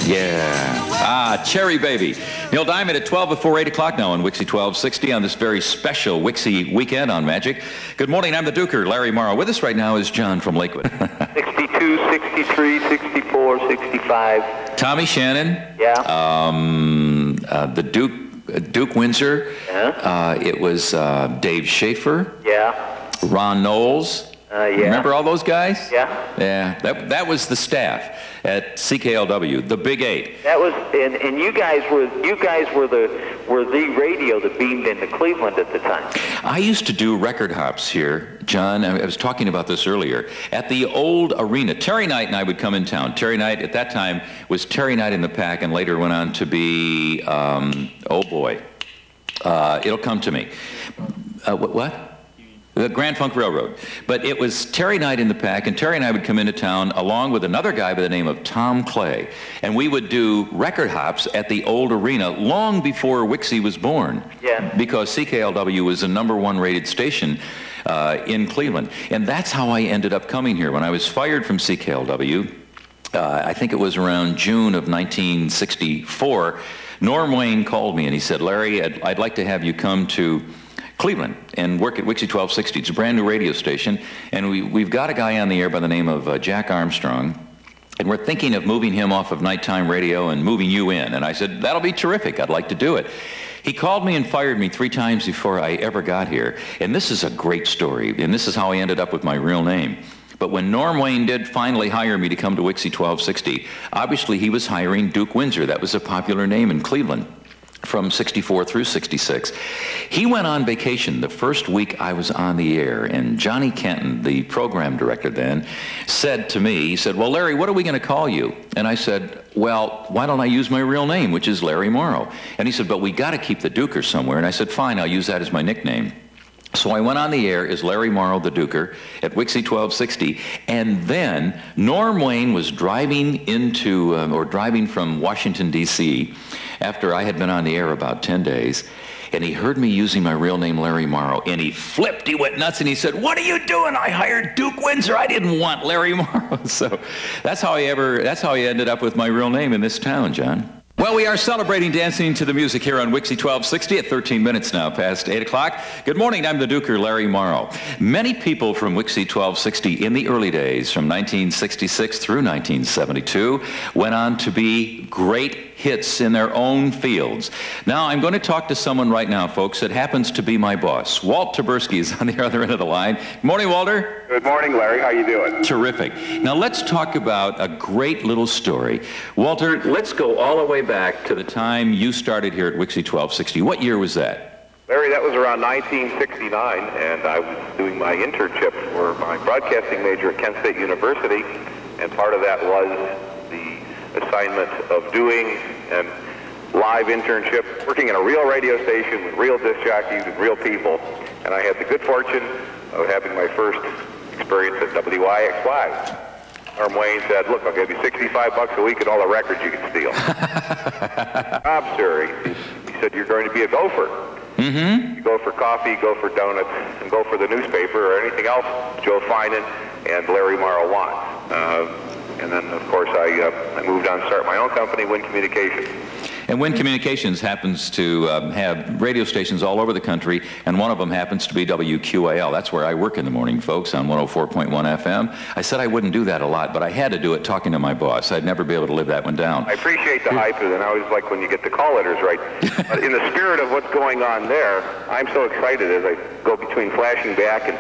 Yeah. Cherry Baby. Neil Diamond at 12 before 8 o'clock now on WIXY-1260 on this very special WIXY weekend on Magic. Good morning. I'm the Duker, Larry Morrow. With us right now is John from Lakewood. 62, 63, 64, 65. Tommy Shannon. Yeah. The Duke Windsor. Yeah. It was Dave Schaefer. Yeah. Ron Knowles. Yeah. Remember all those guys? Yeah. Yeah. That was the staff at CKLW, the Big Eight. That was, and you guys were the radio that beamed into Cleveland at the time. I used to do record hops here, John. I was talking about this earlier at the old arena. Terry Knight and I would come in town. Terry Knight at that time was Terry Knight in the Pack, and later went on to be oh boy, it'll come to me. What? The Grand Funk Railroad. But it was Terry Knight in the Pack, and Terry and I would come into town along with another guy by the name of Tom Clay, and we would do record hops at the old arena long before WIXY was born. Yeah. Because CKLW was the #1 rated station in Cleveland. And that's how I ended up coming here. When I was fired from CKLW, I think it was around June of 1964, Norm Wayne called me and he said, Larry, I'd like to have you come to Cleveland and work at WIXY-1260. It's a brand new radio station, and we've got a guy on the air by the name of Jack Armstrong, and we're thinking of moving him off of nighttime radio and moving you in. And I said, that'll be terrific. I'd like to do it. He called me and fired me 3 times before I ever got here. And this is a great story, and this is how I ended up with my real name. But when Norm Wayne did finally hire me to come to WIXY-1260, obviously he was hiring Duke Windsor. That was a popular name in Cleveland from 64 through 66. He went on vacation the first week I was on the air, and Johnny Kenton, the program director then, said to me, he said, well, Larry, what are we going to call you? And I said, well, why don't I use my real name, which is Larry Morrow? And he said, but we got to keep the Duker somewhere. And I said, fine, I'll use that as my nickname. So I went on the air as Larry Morrow, the Duker, at WIXY-1260, and then Norm Wayne was driving into, or driving from Washington, D.C., after I had been on the air about 10 days, and he heard me using my real name, Larry Morrow, and he flipped, he went nuts, and he said, what are you doing? I hired Duke Windsor. I didn't want Larry Morrow. So that's how I ended up with my real name in this town, John. Well, we are celebrating dancing to the music here on WIXY-1260 at 13 minutes now past 8 o'clock. Good morning, I'm the Duker, Larry Morrow. Many people from WIXY-1260 in the early days, from 1966 through 1972, went on to be great hits in their own fields. Now, I'm going to talk to someone right now, folks, that happens to be my boss. Walt Taberski is on the other end of the line. Good morning, Walter. Good morning, Larry. How you doing? Terrific. Now, let's talk about a great little story. Walter, let's go all the way back to the time you started here at WIXY-1260. What year was that? Larry, that was around 1969, and I was doing my internship for my broadcasting major at Kent State University, and part of that was the assignment of doing a live internship, working in a real radio station with real disc jockeys and real people. And I had the good fortune of having my first experience at WIXY. Norm Wayne said, look, I'll give you $65 a week and all the records you can steal. Job, sir. He said, you're going to be a gopher. Mm-hmm. You go for coffee, go for donuts, and go for the newspaper or anything else Joe Finan and Larry Morrow wants. And then, of course, I moved on to start my own company, Win Communications. And Win Communications happens to have radio stations all over the country, and one of them happens to be WQAL. That's where I work in the morning, folks, on 104.1 FM. I said I wouldn't do that a lot, but I had to do it talking to my boss. I'd never be able to live that one down. I appreciate the hype, and I always like when you get the call letters right. But in the spirit of what's going on there, I'm so excited as I go between flashing back and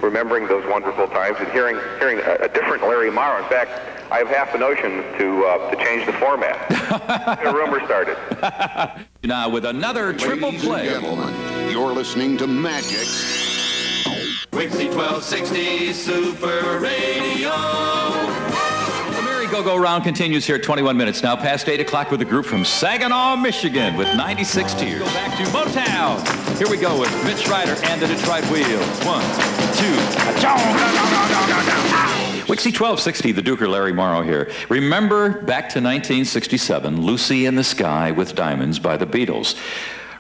remembering those wonderful times and hearing a different Larry Morrow. In fact, I have half a notion to change the format. Get a rumor started. Now with another triple play. Ladies and gentlemen, you're listening to Magic. WIXY-1260 Super Radio. The merry-go-go round continues here at 21 minutes now past 8 o'clock with a group from Saginaw, Michigan with 96 Tears. Go back to Motown. Here we go with Mitch Ryder and the Detroit Wheels. 1, 2. WIXY-1260, the Duker, Larry Morrow here. Remember back to 1967, Lucy in the Sky with Diamonds by the Beatles.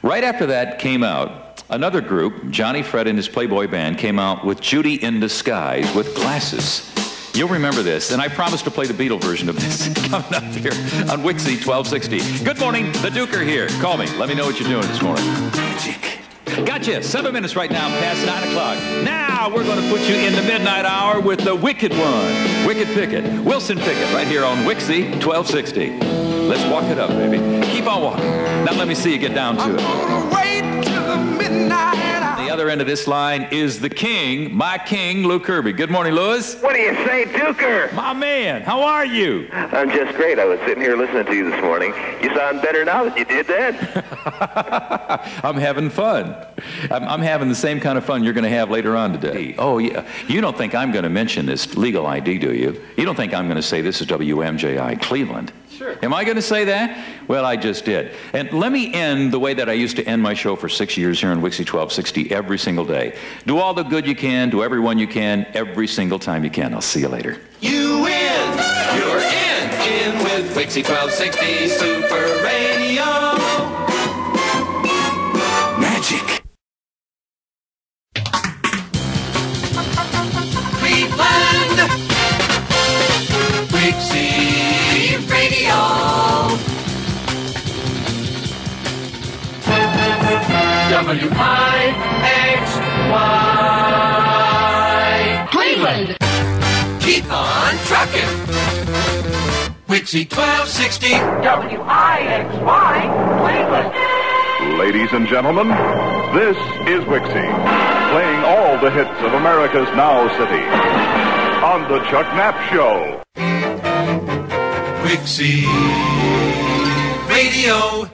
Right after that came out another group, Johnny Fred and his Playboy Band, came out with Judy in Disguise with Glasses. You'll remember this, and I promise to play the Beatle version of this coming up here on WIXY-1260. Good morning, the Duker here. Call me. Let me know what you're doing this morning. Magic. Gotcha. 7 minutes right now past 9 o'clock. Now we're going to put you in the midnight hour with the Wicked One, Wicked Pickett, Wilson Pickett, right here on WIXY-1260. Let's walk it up, baby. Keep on walking. Now let me see you get down to it. Wait till the midnight hour. The other end of this line is the king, my king, Lou Kirby. Good morning, Louis. What do you say, Duker? My man, how are you? I'm just great. I was sitting here listening to you this morning. You sound better now than you did then. I'm having fun. I'm having the same kind of fun you're going to have later on today. Oh, yeah. You don't think I'm going to mention this legal ID, do you? You don't think I'm going to say this is WMJI Cleveland? Sure. Am I going to say that? Well, I just did. And let me end the way that I used to end my show for 6 years here on WIXY-1260 every single day. Do all the good you can, do everyone you can, every single time you can. I'll see you later. You win. You're in with WIXY-1260 Super Radio. Magic. Cleveland. WIXY Radio. WIXY. Cleveland. Keep on trucking. WIXY-1260. WIXY. Cleveland. Ladies and gentlemen, this is WIXY, playing all the hits of America's Now City on the Chuck Knapp Show. WIXY Radio.